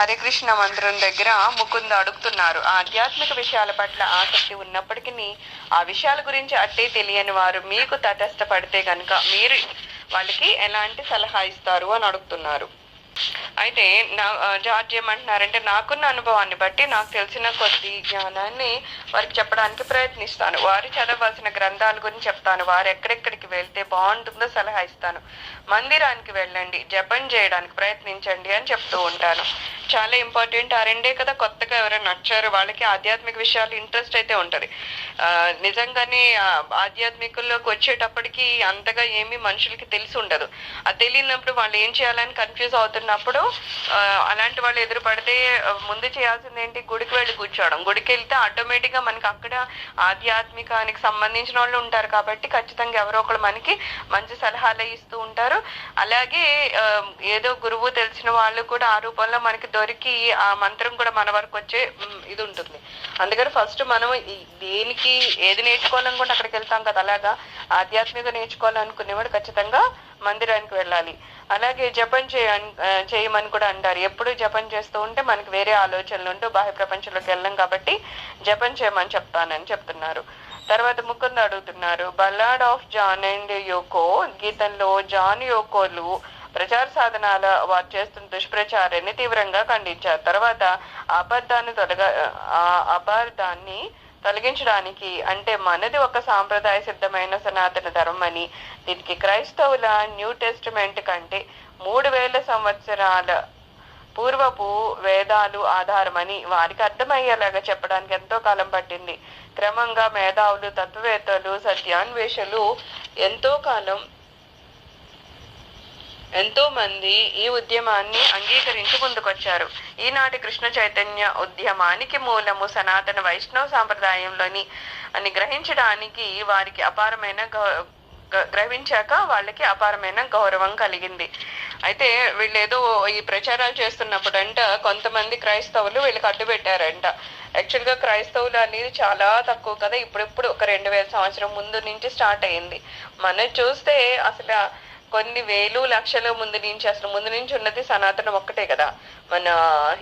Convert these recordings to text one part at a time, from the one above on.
హరే కృష్ణ మంత్రం దగ్గర ముకుంద అడుగుతున్నారు. ఆధ్యాత్మిక విషయాల పట్ల ఆసక్తి ఉన్నప్పటికీ ఆ విషయాల గురించి అట్టే తెలియని వారు మీకు తటస్థపడితే గనుక మీరు వాళ్ళకి ఎలాంటి సలహా ఇస్తారు అని అడుగుతున్నారు. అయితే జార్జ్ ఏమంటున్నారంటే, నాకున్న అనుభవాన్ని బట్టి నాకు తెలిసిన కొద్ది జ్ఞానాన్ని వారికి చెప్పడానికి ప్రయత్నిస్తాను. వారు చదవలసిన గ్రంథాల గురించి చెప్తాను. వారు ఎక్కడెక్కడికి వెళ్తే బాగుంటుందో సలహా ఇస్తాను. మందిరానికి వెళ్ళండి, జపం చేయడానికి ప్రయత్నించండి అని చెప్తూ ఉంటాను. చాలా ఇంపార్టెంట్. ఆ రెండే కదా కొత్తగా ఎవరైనా నచ్చారు వాళ్ళకి ఆధ్యాత్మిక విషయాలు ఇంట్రెస్ట్ అయితే ఉంటది. నిజంగానే ఆధ్యాత్మికల్లోకి వచ్చేటప్పటికి అంతగా ఏమీ మనుషులకి తెలిసి ఉండదు. అది తెలియనప్పుడు వాళ్ళు ఏం చేయాలని కన్ఫ్యూజ్ అవుతున్నప్పుడు అలాంటి వాళ్ళు ఎదురు పడితే ముందు చేయాల్సింది ఏంటి, గుడికి వెళ్ళి కూర్చోవడం. గుడికి వెళ్తే ఆటోమేటిక్ గా మనకి అక్కడ ఆధ్యాత్మికానికి సంబంధించిన వాళ్ళు ఉంటారు కాబట్టి ఖచ్చితంగా ఎవరో ఒకళ్ళు మనకి మంచి సలహాలు ఇస్తూ ఉంటారు. అలాగే ఏదో గురువు తెలిసిన వాళ్ళు కూడా ఆ రూపంలో మనకి దొరికి ఆ మంత్రం కూడా మన వరకు వచ్చే ఇది ఉంటుంది. అందుకని ఫస్ట్ మనం దేనికి ఏది నేర్చుకోవాలనుకుంటే అక్కడికి వెళ్తాం కదా, అలాగా ఆధ్యాత్మిక నేర్చుకోవాలనుకునేవాడు ఖచ్చితంగా మందిరానికి వెళ్ళాలి. అలాగే జపం చేయమని కూడా అంటారు. ఎప్పుడు జపం చేస్తూ ఉంటే మనకి వేరే ఆలోచనలు ఉంటూ బాహ్య ప్రపంచంలోకి వెళ్ళాం కాబట్టి జపం చేయమని చెప్తానని చెప్తున్నారు. తర్వాత ముకుంద అడుగుతున్నారు, ballad of John and Yoko గీతంలో జాన్ యోకోలు ప్రచార సాధనాల వారు చేస్తున్న దుష్ప్రచారాన్ని తీవ్రంగా ఖండించారు. తర్వాత అపార్థాన్ని తొలగించడానికి, అంటే మనది ఒక సాంప్రదాయ సిద్ధమైన సనాతన ధర్మం అని, దీనికి క్రైస్తవుల న్యూ టెస్టిమెంట్ కంటే 3000 సంవత్సరాల పూర్వపు వేదాలు ఆధారమని వారికి అర్థమయ్యేలాగా చెప్పడానికి ఎంతో కాలం పట్టింది. క్రమంగా మేధావులు, తత్వవేత్తలు, సత్యాన్వేషలు ఎంతో మంది ఈ ఉద్యమాన్ని అంగీకరించి ముందుకొచ్చారు. ఈనాటి కృష్ణ చైతన్య ఉద్యమానికి మూలము సనాతన వైష్ణవ సాంప్రదాయంలోని అని గ్రహించడానికి వారికి గ్రహించాక వాళ్ళకి అపారమైన గౌరవం కలిగింది. అయితే వీళ్ళేదో ఈ ప్రచారాలు చేస్తున్నప్పుడంట కొంతమంది క్రైస్తవులు వీళ్ళకి అడ్డు పెట్టారంట. యాక్చువల్ గా క్రైస్తవులు అనేది చాలా తక్కువ కదా, ఇప్పుడిప్పుడు ఒక 2000 సంవత్సరం ముందు నుంచి స్టార్ట్ అయింది. మనం చూస్తే అసలు కొన్ని వేలు లక్షల ముందు నుంచి ఉన్నది సనాతనం ఒక్కటే కదా, మన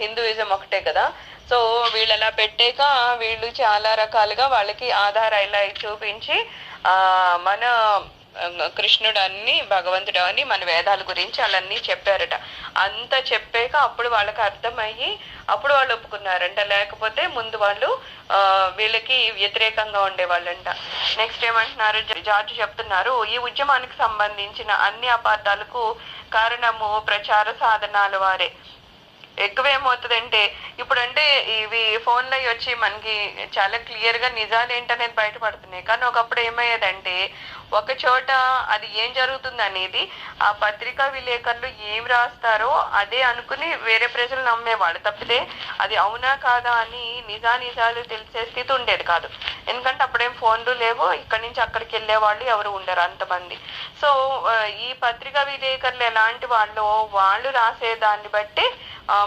హిందూయిజం ఒకటే కదా. సో వీళ్ళు అలా పెట్టాక వీళ్ళు చాలా రకాలుగా వాళ్ళకి ఆధారాలు చూపించి మన కృష్ణుడు అన్ని, భగవంతుడు అని, మన వేదాల గురించి అలాన్ని చెప్పారట. అంత చెప్పాక అప్పుడు వాళ్ళకి అర్థమయ్యి అప్పుడు వాళ్ళు ఒప్పుకున్నారంట. లేకపోతే ముందు వాళ్ళు వీళ్ళకి వ్యతిరేకంగా ఉండేవాళ్ళంట. నెక్స్ట్ ఏమంటున్నారు, జార్జ్ చెప్తున్నారు, ఈ ఉద్యమానికి సంబంధించిన అన్ని అపార్థాలకు కారణము ప్రచార సాధనాల వారే. ఎక్కువేమవుతుందంటే ఇప్పుడంటే ఇవి ఫోన్లో వచ్చి మనకి చాలా క్లియర్ గా నిజాలు ఏంటనేది బయటపడుతున్నాయి. కానీ ఒకప్పుడు ఏమయ్యేదంటే ఒక చోట అది ఏం జరుగుతుంది అనేది ఆ పత్రికా విలేకరులు ఏం రాస్తారో అదే అనుకుని వేరే ప్రజలు నమ్మేవాళ్ళు తప్పితే అది అవునా కాదా అని నిజాలు తెలిసే స్థితి ఉండేది కాదు. ఎందుకంటే అప్పుడేం ఫోన్లు లేవు, ఇక్కడి నుంచి అక్కడికి వెళ్ళే వాళ్ళు ఎవరు ఉండరు అంతమంది. సో ఈ పత్రికా విలేకరులు ఎలాంటి వాళ్ళు రాసే దాన్ని బట్టి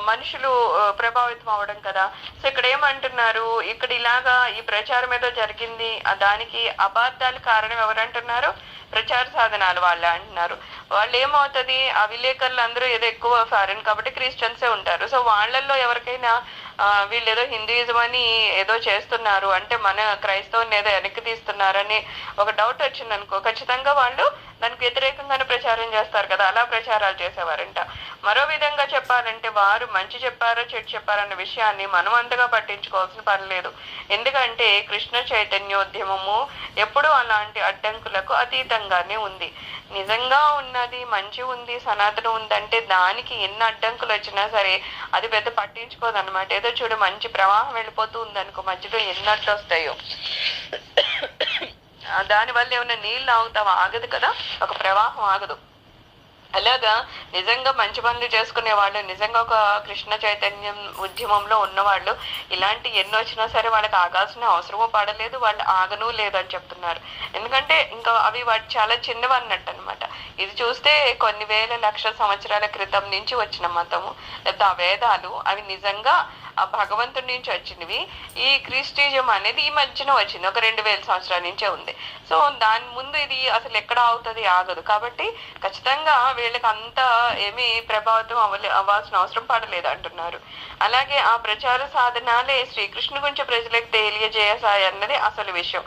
మనుషులు ప్రభావితం అవడం కదా. సో ఇక్కడ ఏమంటున్నారు, ఇక్కడ ఇలాగా ఈ ప్రచారం ఏదో జరిగింది, దానికి అబద్ధాలు కారణం ఎవరంటున్నారు, ప్రచార సాధనాలు వాళ్ళే అంటున్నారు. వాళ్ళు ఏమవుతుంది, ఆ విలేకరులు అందరూ ఏదో ఎక్కువ ఫారెన్ కాబట్టి క్రిస్టియన్సే ఉంటారు. సో వాళ్ళల్లో ఎవరికైనా వీళ్ళు ఏదో హిందూయిజం అని ఏదో చేస్తున్నారు అంటే మన క్రైస్తవుని ఏదో వెనక్కి తీస్తున్నారని ఒక డౌట్ వచ్చింది అనుకో, ఖచ్చితంగా వాళ్ళు దానికి వ్యతిరేకంగానే ప్రచారం చేస్తారు కదా. అలా ప్రచారాలు చేసేవారంట. మరో విధంగా చెప్పాలంటే వారు మంచి చెప్పారో చెడు చెప్పారన్న విషయాన్ని మనం అంతగా పట్టించుకోవాల్సిన పని లేదు. ఎందుకంటే కృష్ణ చైతన్యోద్యమము ఎప్పుడూ అలాంటి అడ్డంకులకు అతీతంగానే ఉంది. నిజంగా ఉన్నది, మంచి ఉంది, సనాతనం ఉందంటే దానికి ఎన్ని అడ్డంకులు వచ్చినా సరే అది పెద్ద పట్టించుకోదన్నమాట. ఏదో చూడు మంచి ప్రవాహం వెళ్ళిపోతూ ఉందనుకో, మధ్యలో ఎన్నట్లు వస్తాయో, దానివల్ల ఏమైనా నీళ్ళు ఆగుతావా, ఆగదు కదా, ఒక ప్రవాహం ఆగదు. అలాగా నిజంగా మంచి పనులు చేసుకునే వాళ్ళు, నిజంగా ఒక కృష్ణ చైతన్యం ఉద్యమంలో ఉన్నవాళ్ళు ఇలాంటి ఎన్ని వచ్చినా సరే వాళ్ళకి ఆగాల్సిన అవసరమూ పడలేదు, వాళ్ళు ఆగను లేదని చెప్తున్నారు. ఎందుకంటే ఇంకా అవి వాటి చాలా చిన్నవి అన్నట్టు అనమాట. ఇది చూస్తే కొన్ని వేల లక్షల సంవత్సరాల క్రితం నుంచి వచ్చిన మతము, లేకపోతే ఆ వేదాలు అవి నిజంగా ఆ భగవంతుడి నుంచి వచ్చినవి. ఈ క్రిస్టిజం అనేది ఈ మధ్యన వచ్చింది, ఒక 2000 సంవత్సరాల నుంచే ఉంది. సో దాని ముందు ఇది అసలు ఎక్కడ అవుతుంది, ఆగదు. కాబట్టి ఖచ్చితంగా వీళ్ళకి అంత ఏమీ ప్రభావితం అవ్వాల్సిన అవసరం పడలేదు అంటున్నారు. అలాగే ఆ ప్రచార సాధనాలే శ్రీకృష్ణుని గురించి ప్రజలకు తెలియజేసాయి అన్నది అసలు విషయం.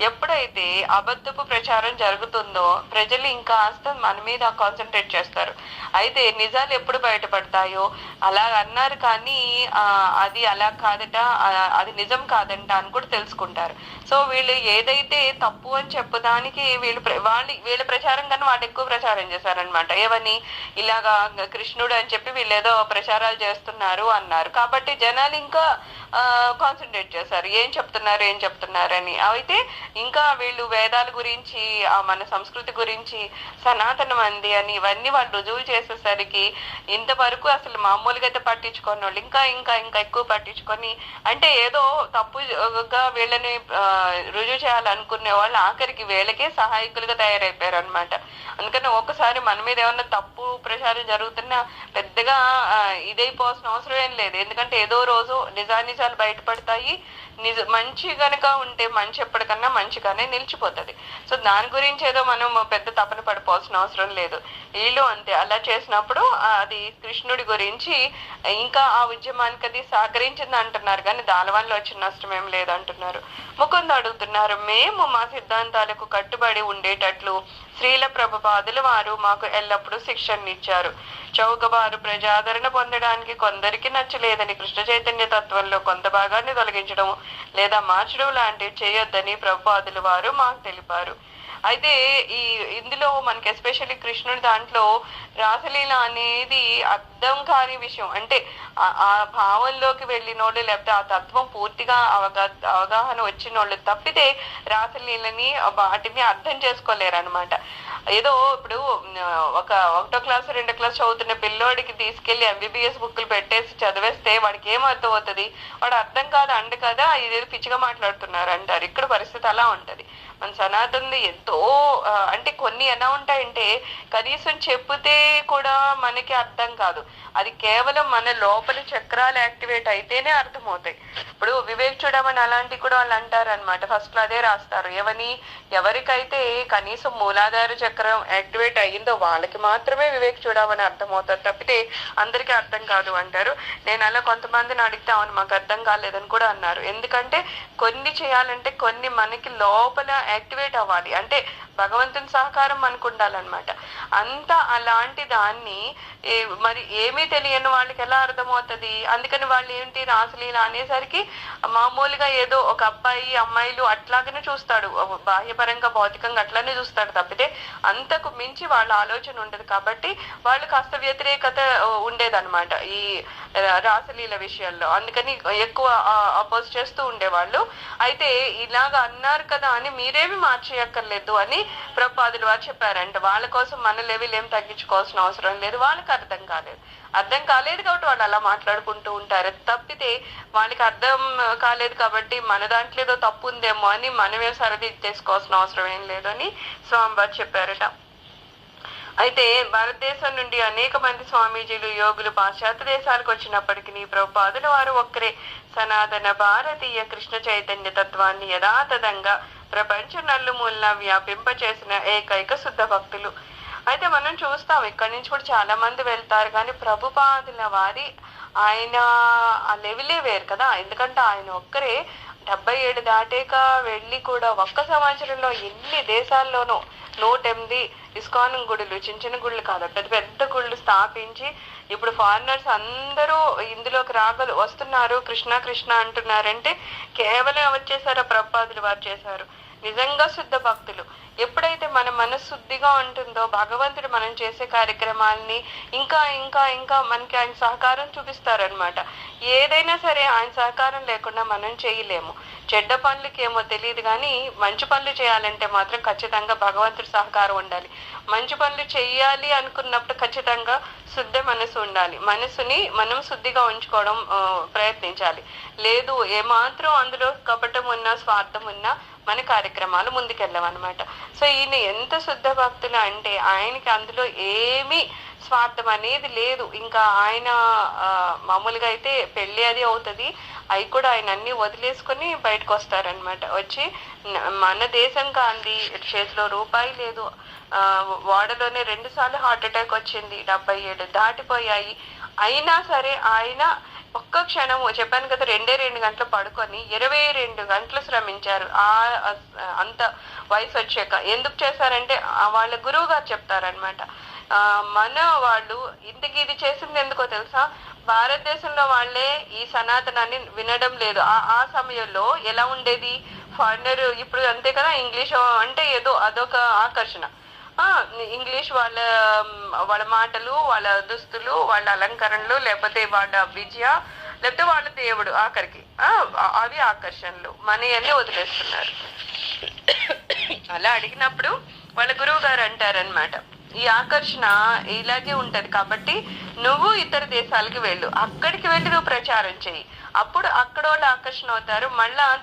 ఎప్పుడైతే అబద్ధపు ప్రచారం జరుగుతుందో ప్రజలు ఇంకా మన మీద కాన్సన్ట్రేట్ చేస్తారు. అయితే నిజాలు ఎప్పుడు బయటపడతాయో అలా అన్నారు కానీ అది అలా కాదట, అది నిజం కాదంట అని కూడా తెలుసుకుంటారు. సో వీళ్ళు ఏదైతే తప్పు అని చెప్పడానికి వీళ్ళ ప్రచారం కన్నా వాళ్ళు ఎక్కువ ప్రచారం చేశారనమాట. ఏవని, ఇలాగా కృష్ణుడు అని చెప్పి వీళ్ళు ఏదో ప్రచారాలు చేస్తున్నారు అన్నారు. కాబట్టి జనాలు ఇంకా కాన్సన్ట్రేట్ చేశారు, ఏం చెప్తున్నారు అని. అయితే ఇంకా వీళ్ళు వేదాల గురించి, మన సంస్కృతి గురించి, సనాతన మంది అని ఇవన్నీ వాళ్ళు రుజువు చేసేసరికి ఇంతవరకు అసలు మామూలుగా అయితే పట్టించుకొని వాళ్ళు ఇంకా ఇంకా ఇంకా ఎక్కువ పట్టించుకొని, అంటే ఏదో తప్పుగా వీళ్ళని రుజువు చేయాలనుకునే వాళ్ళు ఆఖరికి వీళ్ళకే సహాయకులుగా తయారైపోయారు అనమాట. అందుకని ఒకసారి మన మీద ఏమన్నా తప్పు ప్రచారం జరుగుతున్నా పెద్దగా ఇదైపోవాల్సిన అవసరం ఏం లేదు. ఎందుకంటే ఏదో రోజు నిజానిజాలు బయటపడతాయి. మంచి గనక ఉంటే మంచి ఎప్పటికన్నా మంచిగానే నిలిచిపోతుంది. సో దాని గురించి ఏదో మనం పెద్ద తపన పడిపోవాల్సిన అవసరం లేదు. వీళ్ళు అంతే, అలా చేసినప్పుడు అది కృష్ణుడి గురించి ఇంకా ఆ ఉద్యమానికి అది సహకరించింది అంటున్నారు, కానీ దానివల్ల వచ్చిన నష్టం ఏం లేదు అంటున్నారు. ముకుంద్ అడుగుతున్నారు, మేము మా సిద్ధాంతాలకు కట్టుబడి ఉండేటట్లు శ్రీల ప్రభుపాదుల వారు మాకు ఎల్లప్పుడూ శిక్షణనిచ్చారు. చౌకబారు ప్రజాదరణ పొందడానికి కొందరికి నచ్చలేదని కృష్ణ చైతన్య తత్వంలో కొంత భాగాన్ని తొలగించడం లేదా మార్చడం లాంటివి చేయొద్దని ప్రభుపాదుల వారు మాకు తెలిపారు. అయితే ఇందులో మనకి ఎస్పెషల్లీ కృష్ణుడి దాంట్లో రాసలీల అనేది అర్థం కాని విషయం. అంటే ఆ భావంలోకి వెళ్ళినోళ్ళు లేకపోతే ఆ తత్వం పూర్తిగా అవగాహన వచ్చినోళ్ళు తప్పితే రాసలీలని వాటిని అర్థం చేసుకోలేరు అనమాట. ఏదో ఇప్పుడు ఒకటో క్లాస్ 2వ క్లాస్ చదువుతున్న పిల్లోడికి తీసుకెళ్లి MBBS బుక్కులు పెట్టేసి చదివేస్తే వాడికి ఏం అర్థం అవుతుంది? వాడు అర్థం కాదు అండు కదా, ఇదేదో పిచ్చిగా మాట్లాడుతున్నారు అంటారు. ఇక్కడ పరిస్థితి అలా ఉంటది. మన సనాతనది ఎంతో అంటే కొన్ని ఎలా ఉంటాయంటే కనీసం చెప్తే కూడా మనకి అర్థం కాదు. అది కేవలం మన లోపల చక్రాలు యాక్టివేట్ అయితేనే అర్థమవుతాయి. ఇప్పుడు వివేక్ చూడమని అలాంటివి కూడా వాళ్ళు అంటారు అనమాట. ఫస్ట్ లో అదే రాస్తారు, ఎవరికైతే కనీసం మూలాధార చక్రం యాక్టివేట్ అయ్యిందో వాళ్ళకి మాత్రమే వివేక్ చూడమని అర్థమవుతారు తప్పితే అందరికీ అర్థం కాదు అంటారు. నేను అలా కొంతమందిని అడిగితే అవును మాకు అర్థం కాలేదని కూడా అన్నారు. ఎందుకంటే కొన్ని చేయాలంటే కొన్ని మనకి లోపల యాక్టివేట్ అవ్వాలి, అంటే భగవంతుని సహకారం మనకు ఉండాలన్నమాట. అంతా అలాంటి దాన్ని మరి ఏమీ తెలియని వాళ్ళకి ఎలా అర్థమవుతుంది? అందుకని వాళ్ళు ఏంటి రాసలీల అనేసరికి మామూలుగా ఏదో ఒక అబ్బాయి అమ్మాయిలు అట్లాగనే చూస్తాడు, బాహ్యపరంగా భౌతికంగా అట్లానే చూస్తాడు తప్పితే అంతకు మించి వాళ్ళ ఆలోచన ఉండదు. కాబట్టి వాళ్ళు కాస్త వ్యతిరేకత ఉండేదన్నమాట ఈ రాసలీల విషయంలో. అందుకని ఎక్కువ అపోజ్ చేస్తూ ఉండేవాళ్ళు. అయితే ఇలాగ అన్నారు కదా అని మీరేమి మార్చేయక్కర్లేదు అని ప్రభుపాదులు వారు చెప్పారంట. వాళ్ళ కోసం మన లెవెల్ ఏం తగ్గించుకోవాల్సిన అవసరం లేదు. వాళ్ళకి అర్థం కాలేదు కాబట్టి వాళ్ళు అలా మాట్లాడుకుంటూ ఉంటారు తప్పితే వాళ్ళకి అర్థం కాలేదు కాబట్టి మన దాంట్లో ఏదో తప్పు ఉందేమో అని మనమే సరది చేసుకోవాల్సిన అవసరం ఏం లేదు అని స్వామివారు చెప్పారట. అయితే భారతదేశం నుండి అనేక మంది స్వామీజీలు యోగులు పాశ్చాత్య దేశాలకు వచ్చినప్పటికీ ప్రభుపాదుల వారు ఒక్కరే సనాతన భారతీయ కృష్ణ చైతన్య తత్వాన్ని యథాతథంగా ప్రపంచ నలుమూలన వ్యాపింపచేసిన ఏకైక శుద్ధ భక్తులు. అయితే మనం చూస్తాం ఇక్కడి నుంచి కూడా చాలా మంది వెళ్తారు, కానీ ప్రభుపాదుల వారి ఆయన ఆ లెవెలే వేరు కదా. ఎందుకంటే ఆయన ఒక్కరే 77 దాటాక వెళ్ళి కూడా ఒక్క సంవత్సరంలో ఎన్ని దేశాల్లోనూ 108 ఇస్కాన్ గుడులు, చిన్న గుళ్ళు కాదు పెద్ద పెద్ద గుళ్ళు స్థాపించి ఇప్పుడు ఫారినర్స్ అందరూ ఇందులోకి వస్తున్నారు, కృష్ణ కృష్ణ అంటున్నారంటే కేవలం ఎవరు చేశారో ప్రభుపాదులు వారు చేశారు. నిజంగా శుద్ధ భక్తులు. ఎప్పుడైతే మన మనశుద్ధిగా ఉంటుందో భగవంతుడు మనం చేసే కార్యక్రమాలని ఇంకా ఇంకా ఇంకా మనకి ఆయన సహకారం చూపిస్తారనమాట. ఏదైనా సరే ఆయన సహకారం లేకుండా మనం చేయలేము. చెడ్డ పనులకి ఏమో తెలియదు కానీ మంచి పనులు చేయాలంటే మాత్రం ఖచ్చితంగా భగవంతుడి సహకారం ఉండాలి. మంచి పనులు చెయ్యాలి అనుకున్నప్పుడు ఖచ్చితంగా శుద్ధ మనసు ఉండాలి. మనసుని మనం శుద్ధిగా ఉంచుకోవడం ప్రయత్నించాలి. లేదు ఏమాత్రం అందులో కపటం ఉన్నా స్వార్థం ఉన్నా మన కార్యక్రమాలు ముందుకెళ్ళవన్నమాట. సో ఈయన ఎంత శుద్ధ భక్తులు అంటే ఆయనకి అందులో ఏమీ స్వార్థం అనేది లేదు. ఇంకా ఆయన మామూలుగా అయితే పెళ్లి అది అవుతుంది, అవి కూడా ఆయన అన్ని వదిలేసుకొని బయటకు వస్తారనమాట. వచ్చి మన దేశం కాంది, చేతిలో రూపాయి లేదు, వాడలోనే 2 సార్లు హార్ట్ అటాక్ వచ్చింది, 77 దాటిపోయాయి. అయినా సరే ఆయన ఒక్క క్షణము, చెప్పాను కదా 2 గంటలు పడుకొని 22 గంటలు శ్రమించారు. అంత వయసు వచ్చాక ఎందుకు చేశారంటే వాళ్ళ గురువు గారు చెప్తారనమాట. మన వాళ్ళు ఇంతకీ ఇది చేసింది ఎందుకో తెలుసా? భారతదేశంలో వాళ్ళే ఈ సనాతనాన్ని వినడం లేదు. ఆ సమయంలో ఎలా ఉండేది, ఫారినర్ ఇప్పుడు అంతే కదా, ఇంగ్లీష్ అంటే ఏదో అదొక ఆకర్షణ. ఇంగ్లీష్ వాళ్ళ మాటలు, వాళ్ళ దుస్తులు, వాళ్ళ అలంకరణలు, లేకపోతే వాళ్ళ విద్య, లేకపోతే వాళ్ళ దేవుడు, ఆఖరికి అవి ఆకర్షణలు. మనయన్నీ వదిలేస్తున్నారు. అలా అడిగినప్పుడు వాళ్ళ గురువు గారు అంటారనమాట, ఈ ఆకర్షణ ఇలాగే ఉంటది కాబట్టి నువ్వు ఇతర దేశాలకు వెళ్ళు, అక్కడికి వెళ్ళి నువ్వు ప్రచారం చెయ్యి, అప్పుడు అక్కడ వాళ్ళు ఆకర్షణ అవుతారు.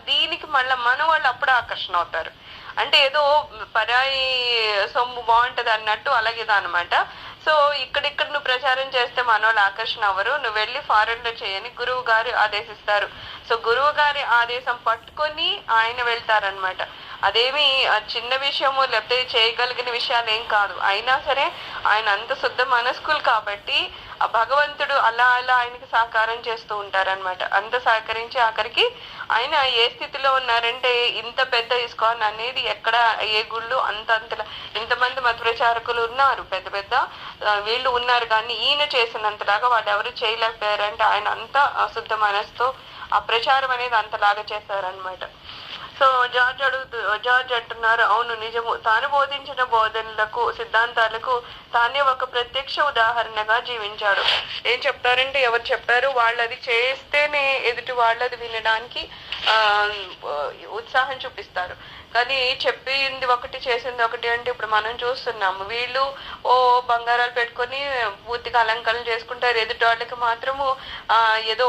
దీనికి మన వాళ్ళు అప్పుడు ఆకర్షణ అవుతారు. అంటే ఏదో పరాయి సొమ్ము బాగుంటది అన్నట్టు అలాగేదా అనమాట. సో ఇక్కడ నువ్వు ప్రచారం చేస్తే మనోళ్ళు ఆకర్షణ అవ్వరు, నువ్వు వెళ్ళి ఫారెన్ లో చేయని గురువు గారు ఆదేశిస్తారు. సో గురువు గారి ఆదేశం పట్టుకొని ఆయన వెళ్తారనమాట. అదేమి చిన్న విషయము లేకపోతే చేయగలిగిన విషయాలు ఏం కాదు. అయినా సరే ఆయన అంత శుద్ధ మనస్కులు కాబట్టి ఆ భగవంతుడు అలా ఆయనకి సహకారం చేస్తూ ఉంటారనమాట. అంత సహకరించి ఆఖరికి ఆయన ఏ స్థితిలో ఉన్నారంటే, ఇంత పెద్ద ఇస్కాన్ అనేది ఎక్కడ ఏ గుళ్ళు అంతలా ఇంతమంది మత ప్రచారకులు ఉన్నారు, పెద్ద పెద్ద వీళ్ళు ఉన్నారు, కానీ ఈయన చేసినంతలాగా వాళ్ళు ఎవరు చేయలేకపోయారంటే ఆయన అంత శుద్ధ మనసుతో ఆ ప్రచారం అనేది అంతలాగా చేశారనమాట. సో జార్జ్ అంటున్నారు, అవును నిజము, తాను బోధించిన బోధనలకు సిద్ధాంతాలకు తానే ఒక ప్రత్యక్ష ఉదాహరణగా జీవించాడు. ఏం చెప్తారంటే, ఎవరు చెప్పారు, వాళ్ళది చేస్తేనే ఎదుటి వాళ్ళది వినడానికి ఉత్సాహం చూపిస్తారు. కానీ చెప్పింది ఒకటి చేసింది ఒకటి అంటే ఇప్పుడు మనం చూస్తున్నాము. వీళ్ళు బంగారాలు పెట్టుకొని పూర్తిగా అలంకరణ చేసుకుంటారు, ఎదుటి వాళ్ళకి మాత్రము ఏదో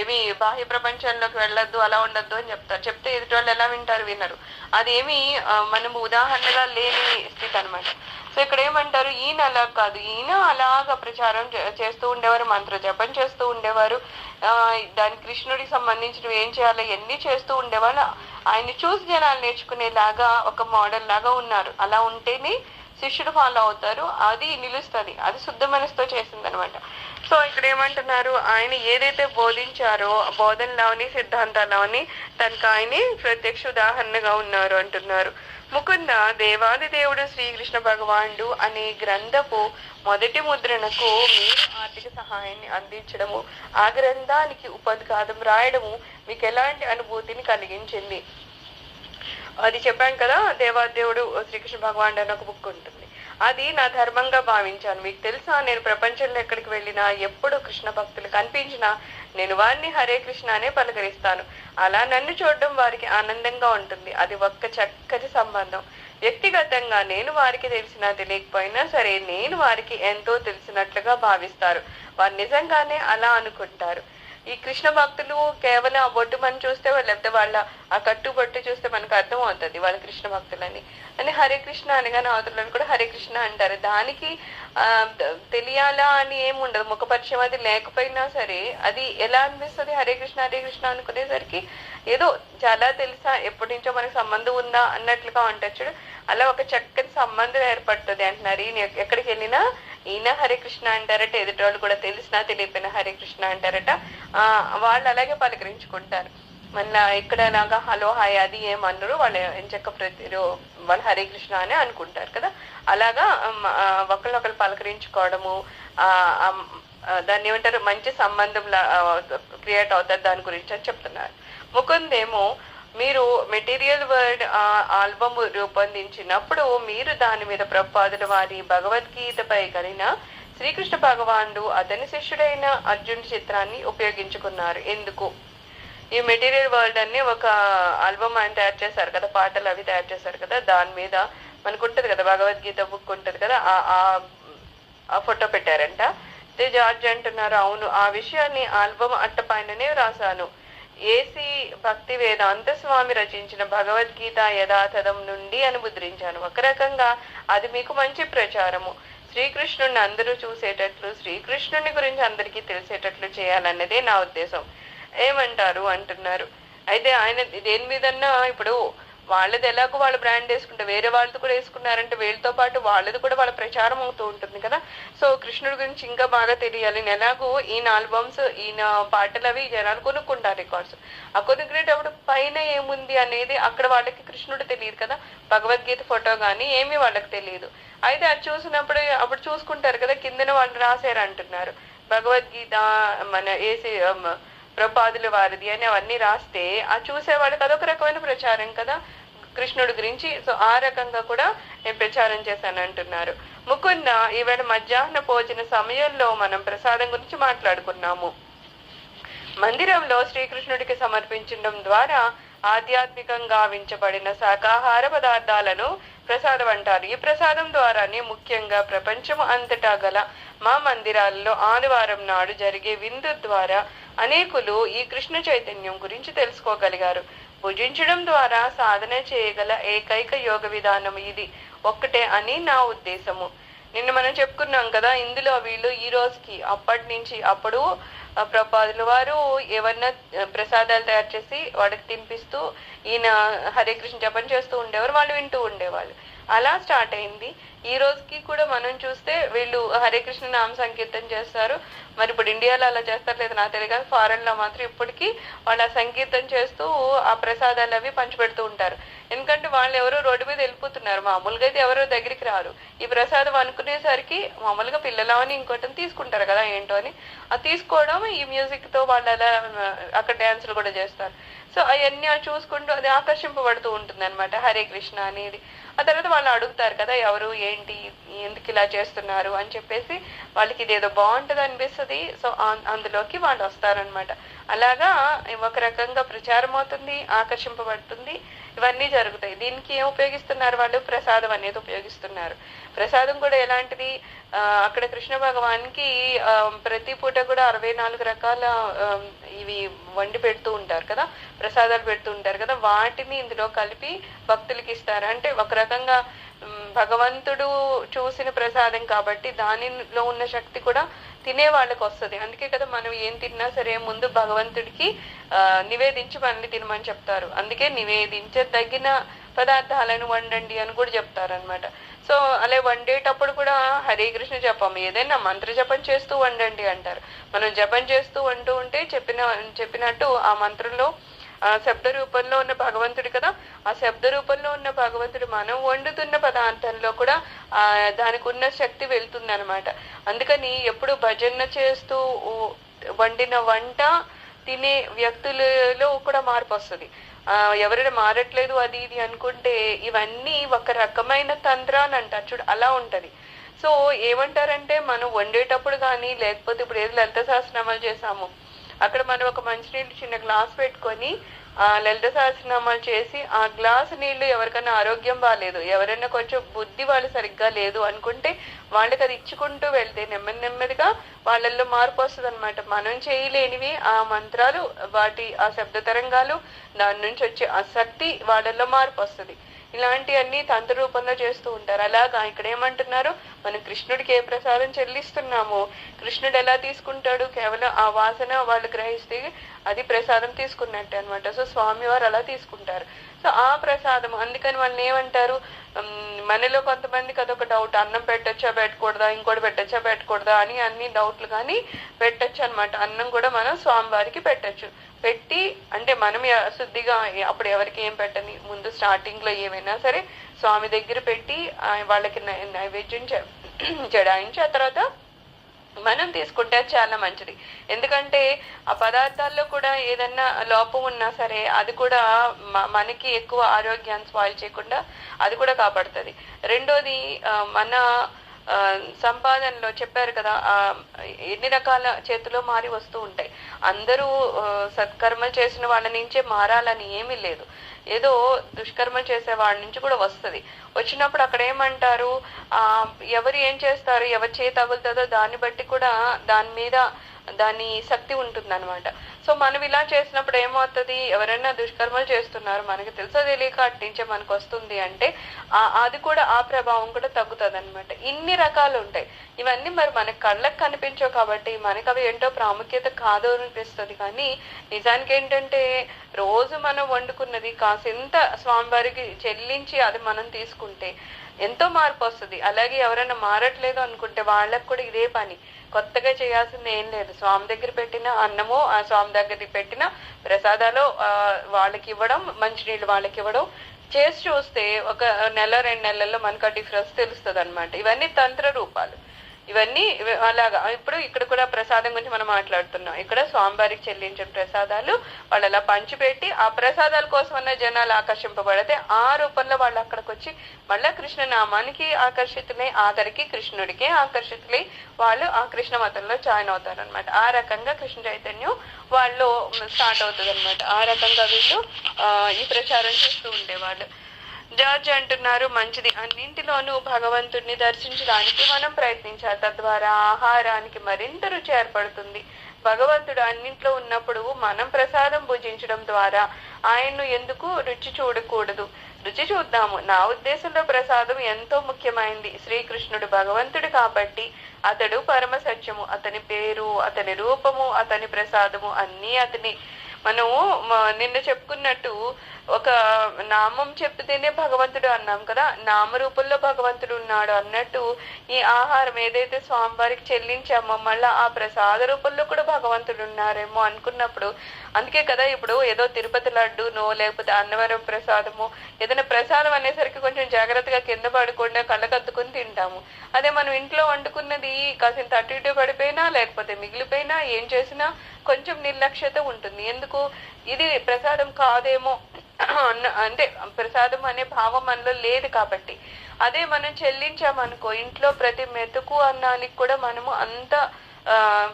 ఏమి బాహ్య ప్రపంచంలోకి వెళ్ళొద్దు, అలా ఉండొద్దు అని చెప్తారు. చెప్తే ఎదుటి వాళ్ళు ఎలా వింటారు? వినరు. అదేమి మనము ఉదాహరణగా లేని స్థితి అనమాట. సో ఇక్కడ ఏమంటారు, ఈయన అలా కాదు, ఈయన అలాగా ప్రచారం చేస్తూ ఉండేవారు, మంత్ర జపం చేస్తూ ఉండేవారు, దాని కృష్ణుడికి సంబంధించినవి ఏం చేయాలో ఎన్ని చేస్తూ ఉండేవాళ్ళు. ఆయన్ని చూసి జనాలు నేర్చుకునేలాగా ఒక మోడల్ లాగా ఉన్నారు. అలా ఉంటేనే శిష్యుడు ఫాలో అవుతారు, అది నిలుస్తుంది, అది శుద్ధ మనసుతో చేసింది అనమాట. సో ఇక్కడ ఏమంటున్నారు, ఆయన ఏదైతే బోధించారో బోధనలోని సిద్ధాంతాలని తనకు ఆయనే ప్రత్యక్ష ఉదాహరణగా ఉన్నారు అంటున్నారు. ముకుంద దేవాది దేవుడు శ్రీకృష్ణ భగవానుడు అనే గ్రంథపు మొదటి ముద్రణకు మీరు ఆర్థిక సహాయాన్ని అందించడము, ఆ గ్రంథానికి ఉపద్ఘాతం రాయడము మీకు ఎలాంటి అనుభూతిని కలిగించింది? అది చెప్పాను కదా, దేవాదేవుడు శ్రీకృష్ణ భగవానుడు అని ఒక బుక్ ఉంటుంది, అది నా ధర్మంగా భావించాను. మీకు తెలుసా, నేను ప్రపంచంలో ఎక్కడికి వెళ్ళినా ఎప్పుడు కృష్ణ భక్తులు కనిపించినా నేను వారిని హరే కృష్ణ అనే పలకరిస్తాను. అలా నన్ను చూడడం వారికి ఆనందంగా ఉంటుంది. అది ఒక్క చక్కటి సంబంధం. వ్యక్తిగతంగా నేను వారికి తెలిసినా తెలియకపోయినా సరే నేను వారికి ఎంతో తెలిసినట్లుగా భావిస్తారు. వారు నిజంగానే అలా అనుకుంటారు. ఈ కృష్ణ భక్తులు కేవలం ఆ బొట్టు మనం చూస్తే, లేకపోతే వాళ్ళ ఆ కట్టుబొట్టు చూస్తే మనకు అర్థం అవుతుంది వాళ్ళ కృష్ణ భక్తులని. అని హరే కృష్ణ అనగానే అవతలను కూడా హరే కృష్ణ అంటారు. దానికి తెలియాలా అని ఏముండదు, ముఖపరిచయం అది లేకపోయినా సరే అది ఎలా అనిపిస్తుంది, హరే కృష్ణ అనుకునేసరికి ఏదో చాలా తెలుసా, ఎప్పటి నుంచో మనకు సంబంధం ఉందా అన్నట్లుగా ఉంటుంది చూడు. అలా ఒక చక్కని సంబంధం ఏర్పడుతుంది అంటున్నారు. ఈయన ఎక్కడికి వెళ్ళినా ఈయన హరే కృష్ణ అంటారట, ఎదుటి వాళ్ళు కూడా తెలిసినా తెలియపోయినా హరే కృష్ణ అంటారట. వాళ్ళు అలాగే పలకరించుకుంటారు. మళ్ళీ ఇక్కడ లాగా హలో హాయ్ అది ఏమన్నారు, వాళ్ళు ఎంచక్క వాళ్ళు హరే కృష్ణ అని అనుకుంటారు కదా. అలాగా ఒకళ్ళు పలకరించుకోవడము, దాన్ని ఏమంటారు, మంచి సంబంధం క్రియేట్ అవుతారు, దాని గురించి అని చెప్తున్నారు. ముకుందేమో, మీరు మెటీరియల్ వర్డ్ ఆల్బమ్ రూపొందించినప్పుడు మీరు దాని మీద ప్రభుపాదుల వారి భగవద్గీతపై కలిగిన శ్రీకృష్ణ భగవానుడు అతని శిష్యుడైన అర్జునుడి చిత్రాన్ని ఉపయోగించుకున్నారు. ఎందుకు? ఈ మెటీరియల్ వరల్డ్ అన్ని ఒక ఆల్బమ్ ఆయన తయారు చేశారు కదా, పాటలు అవి తయారు చేశారు కదా, దాని మీద మనకు ఉంటది కదా భగవద్గీత బుక్ ఉంటది కదా, ఆ ఫోటో పెట్టారంట. జార్జ్ అంటున్నారు, అవును, ఆ విషయాన్ని ఆల్బమ్ అట్టపైననే రాశాను. ఏసీ భక్తి వేదాంత స్వామి రచించిన భగవద్గీత యథాతథం నుండి అనుముద్రించాను. ఒక రకంగా అది మీకు మంచి ప్రచారము. శ్రీకృష్ణుడిని అందరూ చూసేటట్లు, శ్రీకృష్ణుని గురించి అందరికీ తెలిసేటట్లు చేయాలన్నదే నా ఉద్దేశం. ఏమంటారు అంటున్నారు. అయితే ఆయన దేని మీదన్నా ఇప్పుడు వాళ్ళది ఎలాగో వాళ్ళు బ్రాండ్ వేసుకుంటే వేరే వాళ్ళది కూడా వేసుకున్నారంటే వీళ్ళతో పాటు వాళ్ళది కూడా వాళ్ళ ప్రచారం అవుతూ ఉంటుంది కదా. సో కృష్ణుడి గురించి ఇంకా బాగా తెలియాలి. ఎలాగో ఈయన ఆల్బమ్స్, ఈయన పాటలు అవి జనాలు కొనుక్కుంటారు, రికార్డ్స్. ఆ కొనుక్కునేటప్పుడు పైన ఏముంది అనేది అక్కడ వాళ్ళకి కృష్ణుడు తెలియదు కదా. భగవద్గీత ఫోటో కానీ ఏమీ వాళ్ళకి తెలియదు. అయితే అది చూసినప్పుడు అప్పుడు చూసుకుంటారు కదా, కిందన వాళ్ళు రాశారు అంటున్నారు భగవద్గీత మన ఏసి ప్రభుపాదుల వారిది అని అవన్నీ రాస్తే ఆ చూసే వాళ్ళకి అదొక రకమైన ప్రచారం కదా కృష్ణుడి గురించి. సో ఆ రకంగా కూడా నేను ప్రచారం చేశాను అంటున్నారు. ముకుంద ఈవేళ మధ్యాహ్న భోజన సమయంలో మనం ప్రసాదం గురించి మాట్లాడుకున్నాము. మందిరంలో శ్రీకృష్ణుడికి సమర్పించడం ద్వారా ఆధ్యాత్మికంగా వించబడిన శాకాహార పదార్థాలను ప్రసాదం అంటారు. ఈ ప్రసాదం ద్వారానే ముఖ్యంగా ప్రపంచం అంతటా గల మా మందిరాల్లో ఆదివారం నాడు జరిగే విందు ద్వారా అనేకులు ఈ కృష్ణ చైతన్యం గురించి తెలుసుకోగలిగారు. భుజించడం ద్వారా సాధన చేయగల ఏకైక యోగ విధానం ఇది ఒక్కటే అని నా ఉద్దేశము. నిన్న మనం చెప్పుకున్నాం కదా, ఇందులో వీళ్ళు ఈ రోజుకి అప్పటి నుంచి అప్పుడు ప్రభుపాదుల వారు ఏమన్నా ప్రసాదాలు తయారు చేసి వాడికి తినిపిస్తూ ఈయన హరే కృష్ణ జపం చేస్తూ ఉండేవారు, వాళ్ళు వింటూ ఉండేవాళ్ళు. అలా స్టార్ట్ అయింది. ఈ రోజుకి కూడా మనం చూస్తే వీళ్ళు హరే కృష్ణ నామ సంకీర్తన చేస్తారు. మరి ఇప్పుడు ఇండియాలో అలా చేస్తారు లేదు నాకు తెలియదు, కానీ ఫారెన్ లో మాత్రం ఇప్పటికీ వాళ్ళు ఆ సంకీర్తన చేస్తూ ఆ ప్రసాదాలు అవి పంచిపెడుతూ ఉంటారు. ఎందుకంటే వాళ్ళు ఎవరో రోడ్డు మీద వెళ్ళిపోతున్నారు, మామూలుగా అయితే ఎవరో దగ్గరికి రారు. ఈ ప్రసాదం అనుకునేసరికి మామూలుగా పిల్లలని ఇంకోటి తీసుకుంటారు కదా ఏంటో అని, అది తీసుకోవడం ఈ మ్యూజిక్ తో వాళ్ళు అలా అక్కడ డ్యాన్సులు కూడా చేస్తారు. సో అవన్నీ చూసుకుంటూ అది ఆకర్షింపబడుతూ ఉంటుంది అనమాట హరే కృష్ణ అనేది. ఆ తర్వాత వాళ్ళు అడుగుతారు కదా ఎవరు ఏంటి ఎందుకు ఇలా చేస్తున్నారు అని చెప్పేసి, వాళ్ళకి ఇదేదో బాగుంటది అనిపిస్తుంది. సో అందులోకి వాళ్ళు వస్తారనమాట. అలాగా ఒక రకంగా ప్రచారం అవుతుంది, ఆకర్షింపబడుతుంది, ఇవన్నీ జరుగుతాయి. దీనికి ఏం ఉపయోగిస్తున్నారు వాళ్ళు? ప్రసాదం అనేది ఉపయోగిస్తున్నారు. ప్రసాదం కూడా ఎలాంటిది, అక్కడ కృష్ణ భగవానికి ప్రతి పూట కూడా 64 రకాల ఇవి వండి పెడుతూ ఉంటారు కదా, ప్రసాదాలు పెడుతూ ఉంటారు కదా, వాటిని ఇందులో కలిపి భక్తులకి ఇస్తారు. అంటే ఒక రకంగా భగవంతుడు చూసిన ప్రసాదం కాబట్టి దానిలో ఉన్న శక్తి కూడా తినే వాళ్ళకి వస్తుంది. అందుకే కదా మనం ఏం తిన్నా సరే ముందు భగవంతుడికి నివేదించి మనల్ని తినమని చెప్తారు. అందుకే నివేదించదగిన పదార్థాలను వండండి అని కూడా చెప్తారనమాట. సో అలా వండేటప్పుడు కూడా హరే కృష్ణ జపం ఏదైనా మంత్ర జపం చేస్తూ వండండి అంటారు. మనం జపం చేస్తూ వంటూ ఉంటే చెప్పినట్టు ఆ మంత్రంలో ఆ శబ్ద రూపంలో ఉన్న భగవంతుడు కదా, ఆ శబ్ద రూపంలో ఉన్న భగవంతుడు మనం వండుతున్న పదార్థంలో కూడా దానికి ఉన్న శక్తి వెళ్తుంది అనమాట. అందుకని ఎప్పుడు భజన చేస్తూ వండిన వంట తినే వ్యక్తులలో కూడా మార్పు వస్తుంది. ఎవరైనా మారట్లేదు అది ఇది అనుకుంటే ఇవన్నీ ఒక రకమైన తంత్రాన్ని అంటారు చూడు, అలా ఉంటది. సో ఏమంటారంటే మనం వండేటప్పుడు కానీ లేకపోతే ఇప్పుడు ఏది లలిత సహస్రనామాలు చేసాము అక్కడ మనం ఒక మంచినీళ్ళు చిన్న గ్లాస్ పెట్టుకొని లలిత సహస్రనామాలు చేసి ఆ గ్లాస్ నీళ్లు ఎవరికైనా ఆరోగ్యం బాగాలేదు, ఎవరైనా కొంచెం బుద్ధి వాళ్ళు సరిగ్గా లేదు అనుకుంటే వాళ్ళకి అది ఇచ్చుకుంటూ వెళ్తే నెమ్మది నెమ్మదిగా వాళ్ళల్లో మార్పు వస్తుంది అనమాట. మనం చేయలేనివి ఆ మంత్రాలు, వాటి ఆ శబ్ద తరంగాలు, దాని నుంచి వచ్చే ఆ శక్తి వాళ్ళల్లో మార్పు వస్తుంది. ఇలాంటివన్నీ తంత్ర రూపంలో చేస్తూ ఉంటారు. అలాగా ఇక్కడ ఏమంటున్నారు, మనం కృష్ణుడికి ఏ ప్రసాదం చెల్లిస్తున్నామో కృష్ణుడు ఎలా తీసుకుంటాడు, కేవలం ఆ వాసన వాళ్ళు గ్రహిస్తే అది ప్రసాదం తీసుకున్నట్టే అనమాట. సో స్వామి వారు అలా తీసుకుంటారు. సో ఆ ప్రసాదం అందుకని వాళ్ళని ఏమంటారు, మనలో కొంతమందికి అదొక డౌట్, అన్నం పెట్టచ్చా పెట్టకూడదా, ఇంకోటి పెట్టచ్చా పెట్టకూడదా అని అన్ని డౌట్లు కానీ పెట్టచ్చు అనమాట. అన్నం కూడా మనం స్వామివారికి పెట్టచ్చు. పెట్టి అంటే మనం శుద్ధిగా అప్పుడు ఎవరికి ఏం పెట్టని ముందు స్టార్టింగ్ లో ఏమైనా సరే స్వామి దగ్గర పెట్టి వాళ్ళకి నైవేద్యం చడాయించి ఆ తర్వాత మనం తీసుకుంటే చాలా మంచిది. ఎందుకంటే ఆ పదార్థాల్లో కూడా ఏదన్నా లోపం ఉన్నా సరే అది కూడా మనకి ఎక్కువ ఆరోగ్యాన్ని స్పాయిల్ చేయకుండా అది కూడా కాపాడుతుంది. రెండోది మన సంపాదనలో చెప్పారు కదా ఎన్ని రకాల చేతిలో మారి వస్తూ ఉంటాయి. అందరూ సత్కర్మలు చేసిన వాళ్ళ నుంచే మారాలని ఏమీ లేదు. ఏదో దుష్కర్మలు చేసే వాడి నుంచి కూడా వస్తుంది. వచ్చినప్పుడు అక్కడ ఏమంటారు, ఎవరు ఏం చేస్తారు, ఎవరి చేయి తగులుతుందో దాన్ని బట్టి కూడా దాని మీద దాని శక్తి ఉంటుంది అనమాట. సో మనం ఇలా చేసినప్పుడు ఏమవుతుంది, ఎవరైనా దుష్కర్మలు చేస్తున్నారు మనకి తెలుసో తెలియక అట్టించే మనకు వస్తుంది అంటే అది కూడా ఆ ప్రభావం కూడా తగ్గుతుంది అనమాట. ఇన్ని రకాలు ఉంటాయి. ఇవన్నీ మరి మన కళ్ళకు కనిపించవు కాబట్టి మనకు అవి ఏంటో ప్రాముఖ్యత కాదు అనిపిస్తుంది. కానీ నిజానికి ఏంటంటే రోజు మనం వండుకున్నది కాసింత స్వామివారికి చెల్లించి అది మనం తీసుకుంటే ఎంతో మార్పు వస్తుంది. అలాగే ఎవరైనా మారట్లేదు అనుకుంటే వాళ్ళకు కూడా ఇదే పని, కొత్తగా చేయాల్సింది ఏం లేదు. స్వామి దగ్గర పెట్టిన అన్నము, ఆ స్వామి దగ్గర పెట్టిన ప్రసాదాలు వాళ్ళకి ఇవ్వడం, మంచినీళ్ళు వాళ్ళకి ఇవ్వడం చేసి చూస్తే ఒక నెల 2 నెలల్లో మనకు ఆ డిఫరెన్స్ తెలుస్తుంది అనమాట. ఇవన్నీ తంత్ర రూపాలు. ఇవన్నీ అలాగా. ఇప్పుడు ఇక్కడ కూడా ప్రసాదం గురించి మనం మాట్లాడుతున్నాం. ఇక్కడ స్వామివారికి చెల్లించిన ప్రసాదాలు వాళ్ళు అలా పంచిపెట్టి ఆ ప్రసాదాల కోసం అన్న జనాలు ఆకర్షింపబడితే ఆ రూపంలో వాళ్ళు అక్కడికి వచ్చి మళ్ళా కృష్ణ నామానికి ఆకర్షితులై ఆఖరికి కృష్ణుడికే ఆకర్షితులై వాళ్ళు ఆ కృష్ణ మతంలో జాయిన్ అవుతారు అనమాట. ఆ రకంగా కృష్ణ చైతన్యం వాళ్ళు స్టార్ట్ అవుతుంది అనమాట. ఆ రకంగా వీళ్ళు ఈ ప్రచారం చేస్తూ ఉండేవాళ్ళు. జార్జ్ అంటున్నారు, మంచిది, అన్నింటిలోనూ భగవంతుడిని దర్శించడానికి మనం ప్రయత్నించాలి. తద్వారా ఆహారానికి మరింత రుచి ఏర్పడుతుంది. భగవంతుడు అన్నింట్లో ఉన్నప్పుడు మనం ప్రసాదం భుజించడం ద్వారా ఆయన్ను ఎందుకు రుచి చూడకూడదు? రుచి చూద్దాము. నా ఉద్దేశంలో ప్రసాదం ఎంతో ముఖ్యమైంది. శ్రీకృష్ణుడు భగవంతుడు కాబట్టి అతడు పరమ సత్యము. అతని పేరు, అతని రూపము, అతని ప్రసాదము అన్నీ అతని. మనము నిన్న చెప్పుకున్నట్టు ఒక నామం చెప్తేనే భగవంతుడు అన్నాం కదా, నామరూపంలో భగవంతుడు ఉన్నాడు అన్నట్టు ఈ ఆహారం ఏదైతే స్వామివారికి చెల్లించామో మళ్ళా ఆ ప్రసాద రూపంలో కూడా భగవంతుడు ఉన్నారేమో అనుకున్నప్పుడు, అందుకే కదా ఇప్పుడు ఏదో తిరుపతి లడ్డూనో లేకపోతే అన్నవరం ప్రసాదము ఏదైనా ప్రసాదం అనేసరికి కొంచెం జాగ్రత్తగా కింద పడకుండా కళ్ళకద్దుకుని తింటాము. అదే మనం ఇంట్లో వండుకున్నది కాసింత అటు ఇటు పడిపోయినా లేకపోతే మిగిలిపోయినా ఏం చేసినా కొంచెం నిర్లక్ష్యత ఉంటుంది. ఎందుకు, ఇది ప్రసాదం కాదేమో అంటే ప్రసాదం అనే భావం మనలో లేదు కాబట్టి. అదే మనం చెల్లించామనుకో ఇంట్లో ప్రతి మెతుకు అన్నానికి కూడా మనము అంత